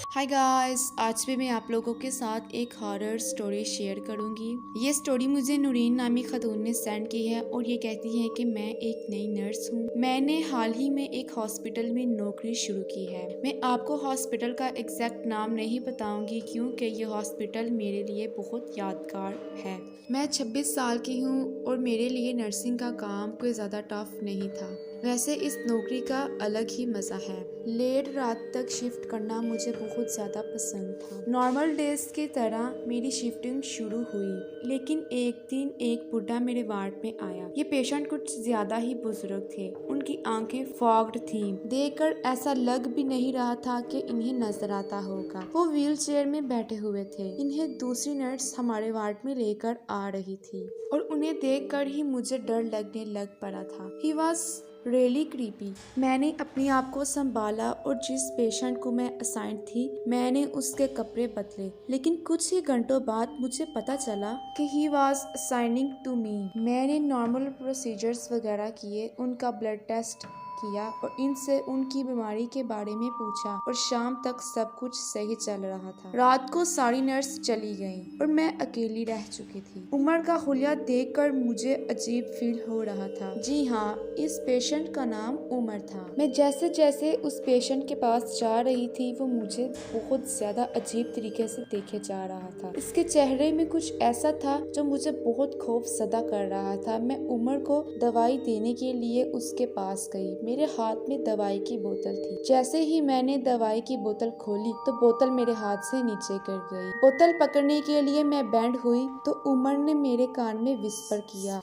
Hi guys, आज भी मैं आप लोगों के साथ एक हॉरर स्टोरी शेयर करूंगी। ये स्टोरी मुझे नूरीन नामी खातून ने सेंड की है और ये कहती है कि मैं एक नई नर्स हूँ। मैंने हाल ही में एक हॉस्पिटल में नौकरी शुरू की है। मैं आपको हॉस्पिटल का एग्जैक्ट नाम नहीं बताऊंगी क्योंकि ये हॉस्पिटल मेरे लिए बहुत यादगार है। मैं 26 साल की हूँ और मेरे लिए नर्सिंग का काम कोई ज़्यादा टफ नहीं था। वैसे इस नौकरी का अलग ही मज़ा है। लेट रात तक शिफ्ट करना मुझे बहुत ज़्यादा पसंद था। नॉर्मल डेज की तरह मेरी शिफ्टिंग शुरू हुई, लेकिन एक दिन एक बुढ़ा मेरे वार्ड में आया। ये पेशेंट कुछ ज़्यादा ही बुजुर्ग थे। उनकी आंखें फॉग्ड थीं। देखकर ऐसा लग भी नहीं रहा था कि इन्हें नजर आता होगा। वो व्हील चेयर में बैठे हुए थे। इन्हें दूसरी नर्स हमारे वार्ड में लेकर आ रही थी और उन्हें देखकर ही मुझे डर लगने लग पड़ा था। He was really creepy. मैंने अपने आप को संभाला और जिस पेशेंट को मैं असाइन थी मैंने उसके कपड़े बदले, लेकिन कुछ ही घंटों बाद मुझे पता चला कि he was assigning to me. मैंने नॉर्मल प्रोसीजर्स वगैरह किए, उनका ब्लड टेस्ट किया और इनसे उनकी बीमारी के बारे में पूछा और शाम तक सब कुछ सही चल रहा था। रात को सारी नर्स चली गईं और मैं अकेली रह चुकी थी। उम्र का हुलिया देखकर मुझे अजीब फील हो रहा था। जी हाँ, इस पेशेंट का नाम उमर था। मैं जैसे जैसे उस पेशेंट के पास जा रही थी वो मुझे बहुत ज्यादा अजीब तरीके से देखे जा रहा था। इसके चेहरे में कुछ ऐसा था जो मुझे बहुत खौफजदा कर रहा था। मैं उमर को दवाई देने के लिए उसके पास गई। मेरे हाथ में दवाई की बोतल थी। जैसे ही मैंने दवाई की बोतल खोली तो बोतल मेरे हाथ से नीचे गिर गई। बोतल पकड़ने के लिए मैं बैंड हुई तो उमर ने मेरे कान में विस्पर किया।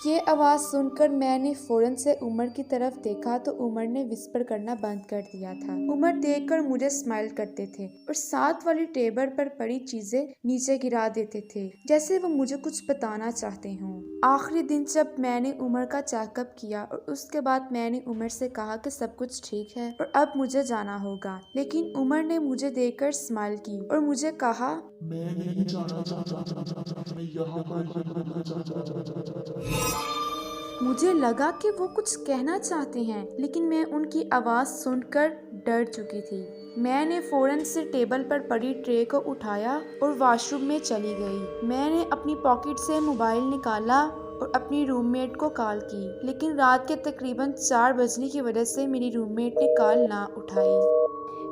ये आवाज़ सुनकर मैंने फौरन से उमर की तरफ देखा तो उमर ने विस्पर करना बंद कर दिया था। उमर देखकर मुझे स्माइल करते थे और साथ वाली टेबल पर पड़ी चीजें नीचे गिरा देते थे, जैसे वो मुझे कुछ बताना चाहते हों। आखिरी दिन जब मैंने उमर का चेकअप किया और उसके बाद मैंने उमर से कहा कि सब कुछ ठीक है और अब मुझे जाना होगा, लेकिन उमर ने मुझे देखकर स्माइल की और मुझे कहा, मैं नहीं जाना चाहता, मैं यहाँ पर ही रहना चाहता। मुझे लगा कि वो कुछ कहना चाहते हैं, लेकिन मैं उनकी आवाज़ सुनकर डर चुकी थी। मैंने फौरन से टेबल पर पड़ी ट्रे को उठाया और वॉशरूम में चली गई। मैंने अपनी पॉकेट से मोबाइल निकाला और अपनी रूममेट को कॉल की, लेकिन रात के तकरीबन 4 बजने की वजह से मेरी रूममेट ने कॉल ना उठाई।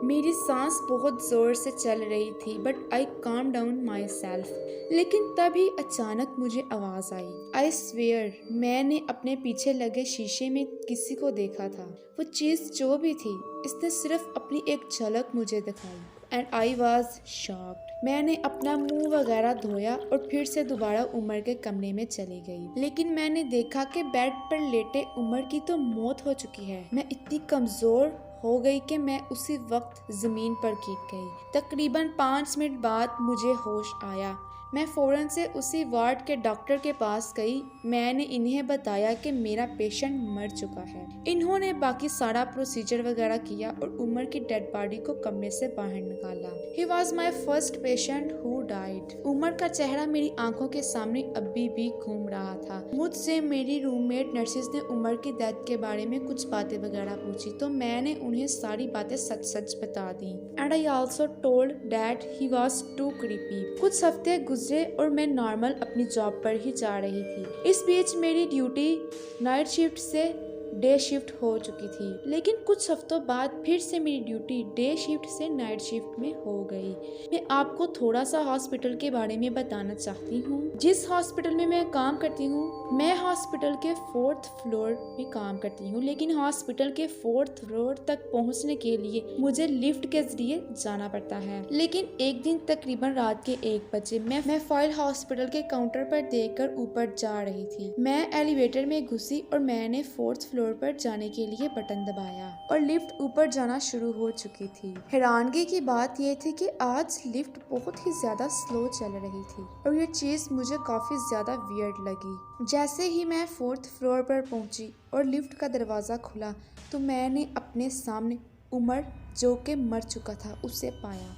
मेरी सांस बहुत जोर से चल रही थी, but I calm down my self. लेकिन तभी अचानक मुझे आवाज आई। आई स्वेयर, मैंने अपने पीछे लगे शीशे में किसी को देखा था। वो चीज जो भी थी, इसने सिर्फ अपनी एक झलक मुझे दिखाई एंड आई वॉज शॉक्ड। मैंने अपना मुंह वगैरह धोया और फिर से दोबारा उमर के कमरे में चली गई, लेकिन मैंने देखा कि बेड पर लेटे उमर की तो मौत हो चुकी है। मैं इतनी कमजोर हो गई कि मैं उसी वक्त जमीन पर गिर गई। तकरीबन 5 मिनट बाद मुझे होश आया। मैं फौरन से उसी वार्ड के डॉक्टर के पास गई। मैंने इन्हें बताया कि मेरा पेशेंट मर चुका है। इन्होंने बाकी सारा प्रोसीजर वगैरह किया और उमर की डेड बॉडी को कमरे से बाहर निकाला। He was my first patient who died. Umar का चेहरा मेरी आंखों के सामने अभी भी घूम रहा था। मुझसे मेरी रूममेट नर्सिस ने उमर की डेथ के बारे में कुछ बातें वगैरह पूछी तो मैंने उन्हें सारी बातें सच सच बता दी। And I also told that he was too creepy. कुछ हफ्ते गुजरे और मैं नॉर्मल अपनी जॉब पर ही जा रही थी। इस बीच मेरी ड्यूटी नाइट शिफ्ट से डे शिफ्ट हो चुकी थी, लेकिन कुछ हफ्तों बाद फिर से मेरी ड्यूटी डे शिफ्ट से नाइट शिफ्ट में हो गई। मैं आपको थोड़ा सा हॉस्पिटल के बारे में बताना चाहती हूँ। जिस हॉस्पिटल में मैं काम करती हूँ, मैं हॉस्पिटल के 4th फ्लोर में काम करती हूँ, लेकिन हॉस्पिटल के 4th फ्लोर तक पहुँचने के लिए मुझे लिफ्ट के जरिए जाना पड़ता है। लेकिन एक दिन तकरीबन रात के 1 बजे मैं फाइल हॉस्पिटल के काउंटर पर देकर ऊपर जा रही थी। मैं एलिवेटर में घुसी और मैंने 4th फ्लोर पर जाने के लिए बटन दबाया और लिफ्ट ऊपर जाना शुरू हो चुकी थी। हैरानगी की बात यह थी कि आज लिफ्ट बहुत ही ज्यादा स्लो चल रही थी और ये चीज मुझे काफी ज्यादा वियर्ड लगी। जैसे ही मैं 4th फ्लोर पर पहुंची और लिफ्ट का दरवाजा खुला तो मैंने अपने सामने उमर, जो कि मर चुका था, उसे पाया।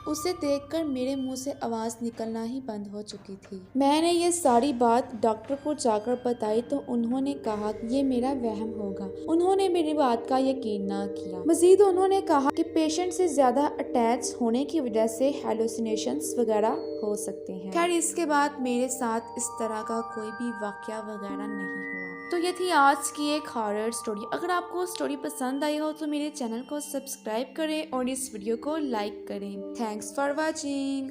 उसे देखकर मेरे मुंह से आवाज निकलना ही बंद हो चुकी थी। मैंने ये सारी बात डॉक्टर को जाकर बताई तो उन्होंने कहा ये मेरा वहम होगा। उन्होंने मेरी बात का यकीन ना किया। मजीद उन्होंने कहा कि पेशेंट से ज्यादा अटैच होने की वजह से हेलुसिनेशंस वगैरह हो सकते हैं। खैर इसके बाद मेरे साथ इस तरह का कोई भी वाकया वगैरह नहीं हुआ। तो ये थी आज की एक हॉरर स्टोरी। अगर आपको स्टोरी पसंद आई हो तो मेरे चैनल को सब्सक्राइब करें और इस वीडियो को लाइक करें। Thanks for watching.